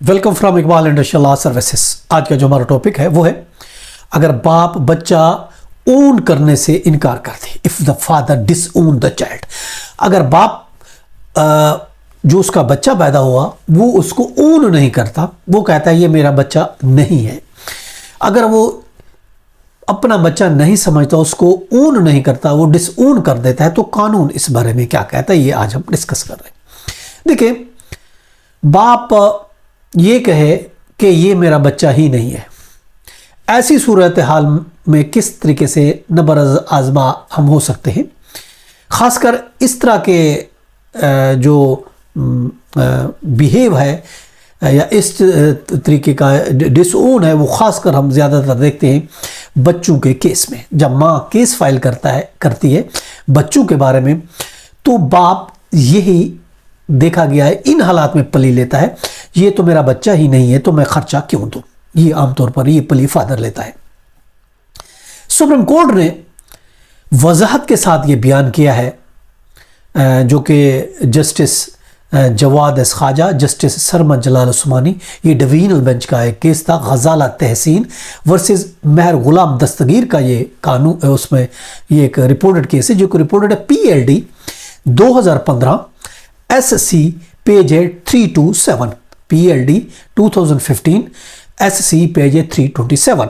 Welcome from Iqbal industrial law services. आज का जो हमारा टॉपिक है वो है अगर बाप बच्चा ओन करने से इनकार कर दे, if the father disown the child. अगर बाप जो उसका बच्चा पैदा हुआ वो उसको ओन नहीं करता, वो कहता है ये मेरा बच्चा नहीं है, अगर वो अपना बच्चा नहीं समझता, उसको ओन नहीं करता, वो डिसओन कर देता है, तो कानून इस बारे में क्या कहता है ये आज हम डिस्कस कर रहे हैं। देखिए, बाप ये कहे कि ये मेरा बच्चा ही नहीं है, ऐसी सूरत हाल में किस तरीके से नबर आजमा हम हो सकते हैं। ख़ासकर इस तरह के जो बिहेव है या इस तरीके का डिसओन है, वो ख़ासकर हम ज़्यादातर देखते हैं बच्चों के केस में। जब माँ केस फाइल करती है बच्चों के बारे में, तो बाप यही देखा गया है इन हालात में पली लेता है, ये तो मेरा बच्चा ही नहीं है तो मैं खर्चा क्यों दूं। ये आमतौर पर ये पली फादर लेता है। सुप्रीम कोर्ट ने वजाहत के साथ ये बयान किया है, जो कि justice Jawad S Khwaja, justice Sarmad Jalal Usmani, ये डिवीजनल बेंच का एक केस था, गजाला तहसीन वर्सेस मेहर गुलाम दस्तगीर का ये कानून, उसमें ये एक रिपोर्टेड केस है जो कि रिपोर्टेड है PLD 2015 SC पेज है 327, PLD 2015 SC पेज है 327।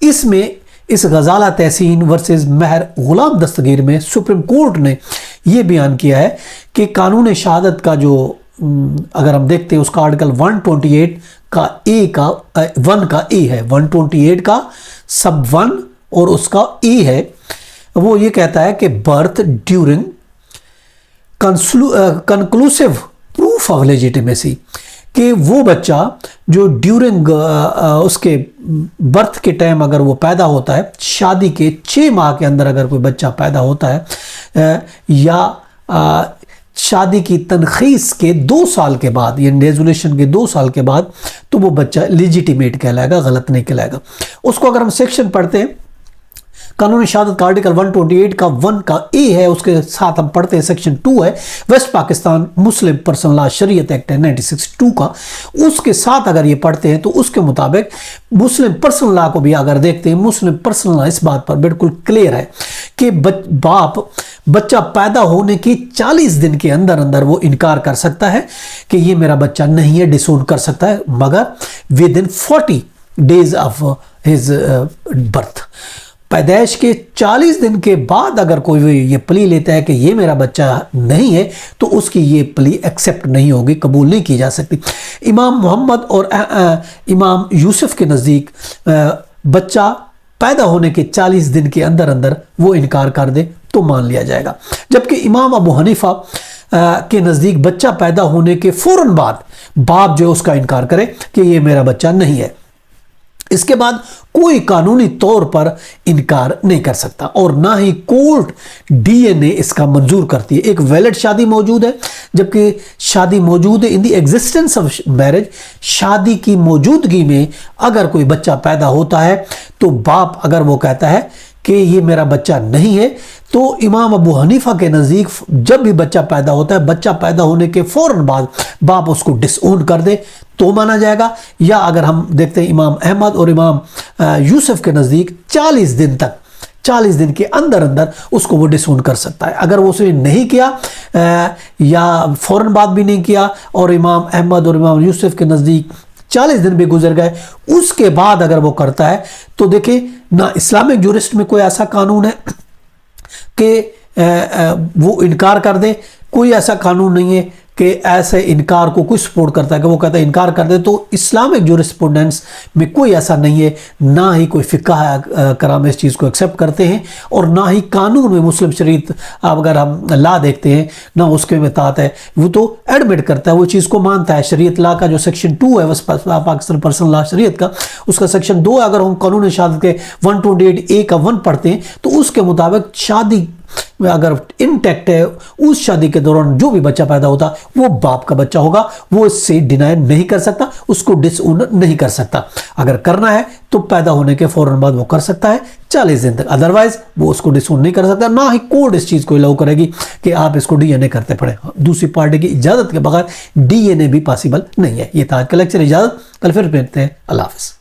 इसमें इस गजाला तहसीन वर्सेस मेहर गुलाम दस्तगीर में सुप्रीम कोर्ट ने यह बयान किया है कि कानून शहादत का जो अगर हम देखते हैं उसका आर्टिकल 128 का वन का ए है, 128 का सब 1 और उसका ए है, वो ये कहता है कि birth during conclusive proof of legitimacy, कि वो बच्चा जो ड्यूरिंग उसके बर्थ के टाइम अगर वो पैदा होता है, शादी के 6 माह के अंदर अगर कोई बच्चा पैदा होता है, या शादी की तनखीस के 2 साल के बाद या रेजुलेशन के 2 साल के बाद, तो वो बच्चा लेजिटिमेट कहलाएगा, गलत नहीं कहलाएगा। उसको अगर हम सेक्शन पढ़ते हैं, कानूनी शहादत का आर्टिकल 128 का 1 का ए है, उसके साथ हम पढ़ते हैं सेक्शन 2 है वेस्ट पाकिस्तान मुस्लिम पर्सनल लॉ शरीयत एक्ट है 1962 का, उसके साथ अगर ये पढ़ते हैं तो उसके मुताबिक मुस्लिम पर्सनल लॉ को भी अगर देखते हैं, मुस्लिम पर्सनल लॉ इस बात पर बिल्कुल क्लियर है कि बाप बच्चा पैदा होने के 40 दिन के अंदर अंदर वो इनकार कर सकता है कि ये मेरा बच्चा नहीं है, डिसोन कर सकता है, मगर with in 40 days of his birth, पैदाइश के 40 दिन के बाद अगर कोई ये प्ली लेता है कि ये मेरा बच्चा नहीं है, तो उसकी ये प्ली एक्सेप्ट नहीं होगी, कबूल नहीं की जा सकती। इमाम मोहम्मद और इमाम यूसुफ के नज़दीक बच्चा पैदा होने के 40 दिन के अंदर अंदर वो इनकार कर दे तो मान लिया जाएगा, जबकि इमाम अबू हनीफा के नज़दीक बच्चा पैदा होने के फ़ौरन बाद बाप जो उसका इनकार करे कि ये मेरा बच्चा नहीं है, इसके बाद कोई कानूनी तौर पर इनकार नहीं कर सकता, और ना ही कोर्ट DNA इसका मंजूर करती है। एक वैलिड शादी मौजूद है, जबकि शादी मौजूद है in the existence of marriage, शादी की मौजूदगी में अगर कोई बच्चा पैदा होता है तो बाप अगर वो कहता है कि ये मेरा बच्चा नहीं है, तो इमाम अबू हनीफा के नज़दीक जब भी बच्चा पैदा होता है, बच्चा पैदा होने के फ़ौरन बाद बाप उसको डिसओन कर दे तो माना जाएगा, या अगर हम देखते हैं इमाम अहमद और इमाम यूसुफ के नज़दीक 40 दिन तक, 40 दिन के अंदर अंदर उसको वो डिसओन कर सकता है। अगर वो उसने नहीं किया या फ़ौरन बाद भी नहीं किया और इमाम अहमद और इमाम यूसुफ के नज़दीक 40 दिन भी गुजर गए, उसके बाद अगर वो करता है, तो देखिए ना इस्लामिक जुरिस्ट में कोई ऐसा कानून है कि वो इनकार कर दे, कोई ऐसा कानून नहीं है कि ऐसे इनकार को कोई सपोर्ट करता है कि वो कहता है इनकार कर दे, तो इस्लामिक जुरिस्प्रूडेंस में कोई ऐसा नहीं है, ना ही कोई फ़िक़्ह कराम इस चीज़ को एक्सेप्ट करते हैं, और ना ही कानून में मुस्लिम शरीयत अगर हम ला देखते हैं ना उसके में तात है, वो तो एडमिट करता है, वो चीज़ को मानता है। शरीयत ला का जो सेक्शन 2 है पाकिस्तान पर्सनल लॉ शरीयत का, उसका सेक्शन 2 अगर हम कानून शहादत के 128A का 1 पढ़ते हैं तो उसके मुताबिक शादी अगर इंटैक्ट है, उस शादी के दौरान जो भी बच्चा पैदा होता वो बाप का बच्चा होगा, वो इससे डिनाई नहीं कर सकता, उसको डिसओनर नहीं कर सकता। अगर करना है तो पैदा होने के फौरन बाद वो कर सकता है 40 दिन तक, अदरवाइज वो उसको डिसओन नहीं कर सकता। ना ही कोर्ट इस चीज को अलाउ करेगी कि आप इसको डीएनए करते पड़े, दूसरी पार्टी की इजाजत के बगैर डीएनए भी पॉसिबल नहीं है। ये था आज का लेक्चर, इजाजत, कल फिर मिलते हैं, अल्लाह हाफिज।